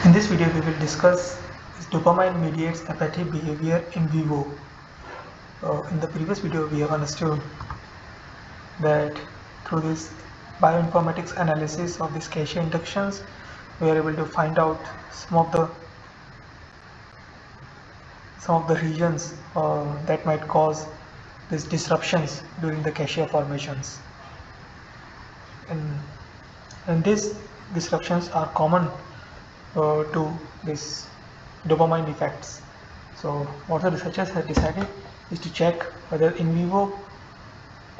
In this video, we will discuss is dopamine mediates apathy behavior in vivo. In the previous video, we have understood that through this bioinformatics analysis of these cache inductions, we are able to find out some of the regions that might cause these disruptions during the cache formations. And these disruptions are common to this dopamine effects. So what the researchers have decided is to check whether in vivo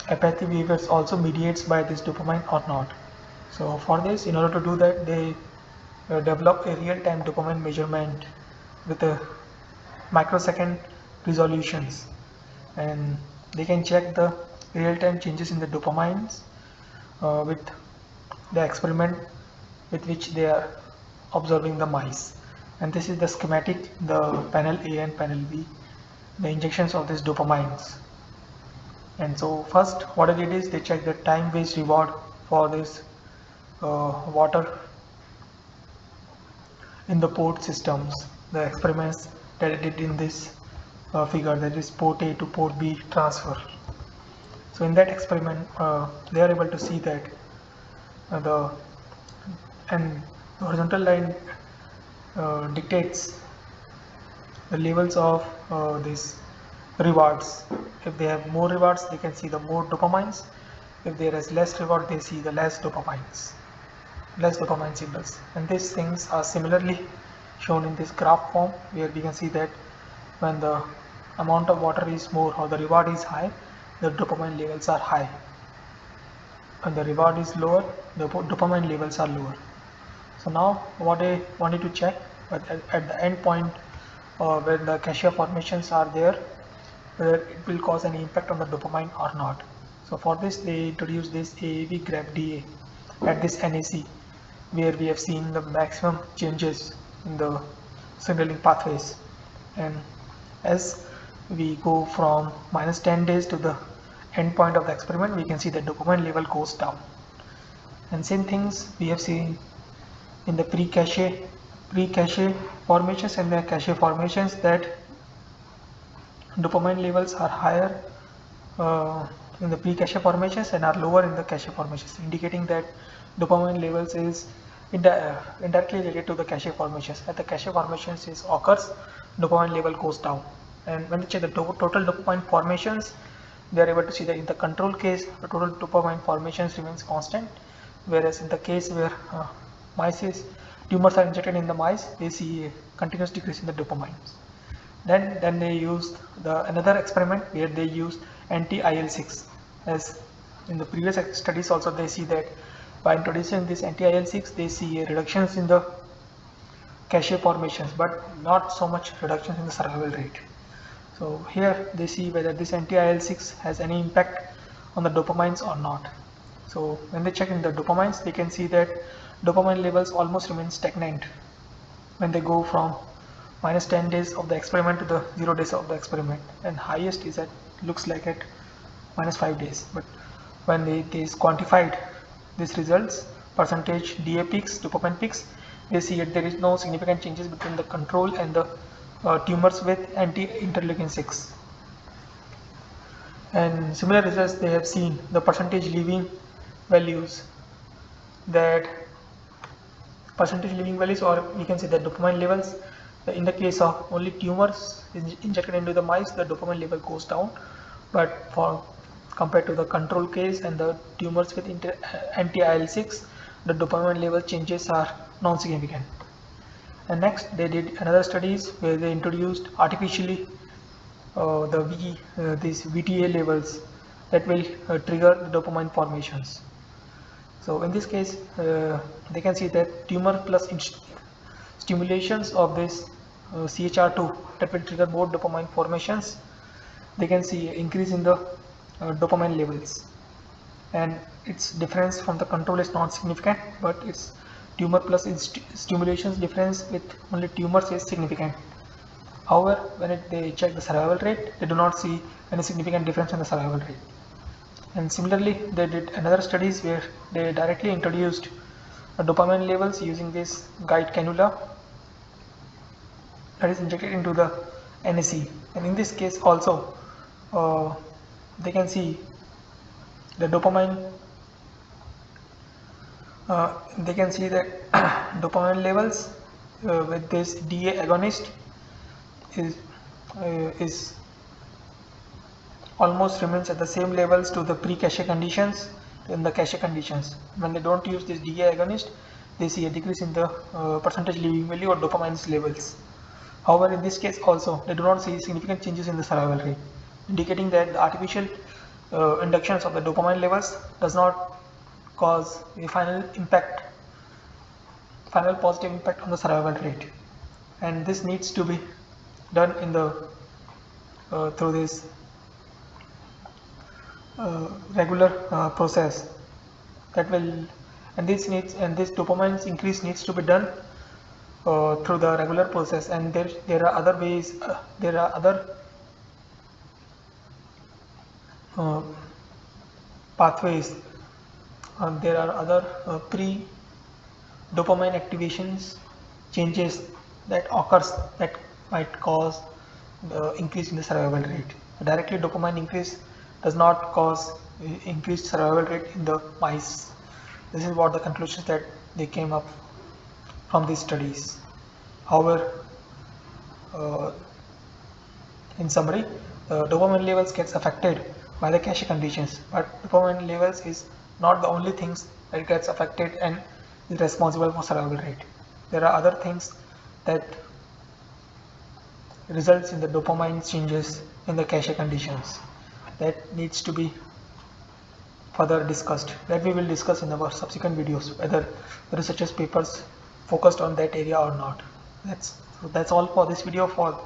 apathy behaviors also mediates by this dopamine or not. So for this, in order to do that, they develop a real-time dopamine measurement with a microsecond resolutions, and they can check the real-time changes in the dopamines with the experiment with which they are observing the mice. And this is the schematic, the panel A and panel B, the injections of these dopamines. And so first what they did is they checked the time-based reward for this water in the port systems, the experiments that I did in this figure, that is port A to port B transfer. So in that experiment, they are able to see that the horizontal line dictates the levels of these rewards. If they have more rewards, they can see the more dopamines. If there is less reward, they see the less dopamine signals. And these things are similarly shown in this graph form, where we can see that when the amount of water is more or the reward is high, the dopamine levels are high. When the reward is lower, the dopamine levels are lower. So now what I wanted to check, but at the end point where the cache formations are there, whether it will cause any impact on the dopamine or not. So for this, they introduced this AAV graph DA at this NAC, where we have seen the maximum changes in the signaling pathways. And as we go from minus 10 days to the end point of the experiment, we can see the dopamine level goes down. And same things we have seen in the pre-cache formations and the cache formations, that dopamine levels are higher in the pre-cache formations and are lower in the cache formations, indicating that dopamine levels is indirectly related to the cache formations. As the cache formations occurs, dopamine level goes down. And when they check the total dopamine formations, they are able to see that in the control case, the total dopamine formations remains constant, whereas in the case where tumors are injected in the mice, they see a continuous decrease in the dopamines. Then they used another experiment where they used anti-IL-6. As in the previous studies also, they see that by introducing this anti-IL-6, they see a reductions in the cache formations, but not so much reductions in the survival rate. So here they see whether this anti-IL-6 has any impact on the dopamines or not. So when they check in the dopamines, they can see that dopamine levels almost remain stagnant when they go from minus 10 days of the experiment to the 0 days of the experiment, and highest is at looks like at minus 5 days. But when they quantified these results, percentage DA peaks, dopamine peaks, they see that there is no significant changes between the control and the tumors with anti-interleukin 6. And similar results they have seen the percentage leaving values, or we can say the dopamine levels. In the case of only tumors injected into the mice, the dopamine level goes down, but for compared to the control case and the tumors with anti-IL-6, the dopamine level changes are non-significant. And next they did another studies where they introduced artificially these VTA levels that will trigger the dopamine formations. So in this case, they can see that tumor plus stimulations of this CHR2 that will trigger more dopamine formations. They can see increase in the dopamine levels, and its difference from the control is not significant, but its tumor plus stimulations difference with only tumors is significant. However, when they check the survival rate, they do not see any significant difference in the survival rate. And similarly, they did another studies where they directly introduced dopamine levels using this guide cannula, that is injected into the NAC, and in this case also they can see the dopamine. They can see that dopamine levels with this DA agonist is almost remains at the same levels to the pre-cache conditions in the cache conditions. When they don't use this DA agonist, they see a decrease in the percentage leaving value or dopamine levels. However, in this case also, they do not see significant changes in the survival rate, indicating that the artificial inductions of the dopamine levels does not cause a final positive impact on the survival rate, and this needs to be done in the through this regular process that will, and this dopamine increase needs to be done through the regular process, and there are other ways, there are other pathways, there are other pre-dopamine activations changes that occurs that might cause the increase in the survival rate. Directly dopamine increase does not cause increased survival rate in the mice. This is what the conclusions that they came up from these studies. However, in summary, dopamine levels gets affected by the cache conditions, but dopamine levels is not the only things that gets affected and is responsible for survival rate. There are other things that results in the dopamine changes in the cache conditions that needs to be further discussed, that we will discuss in our subsequent videos, whether the researchers papers focused on that area or not. That's all for this video for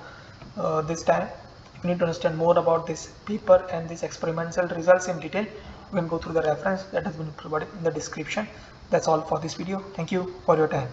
this time. If you need to understand more about this paper and these experimental results in detail, you can go through the reference that has been provided in the description. That's all for this video. Thank you for your time.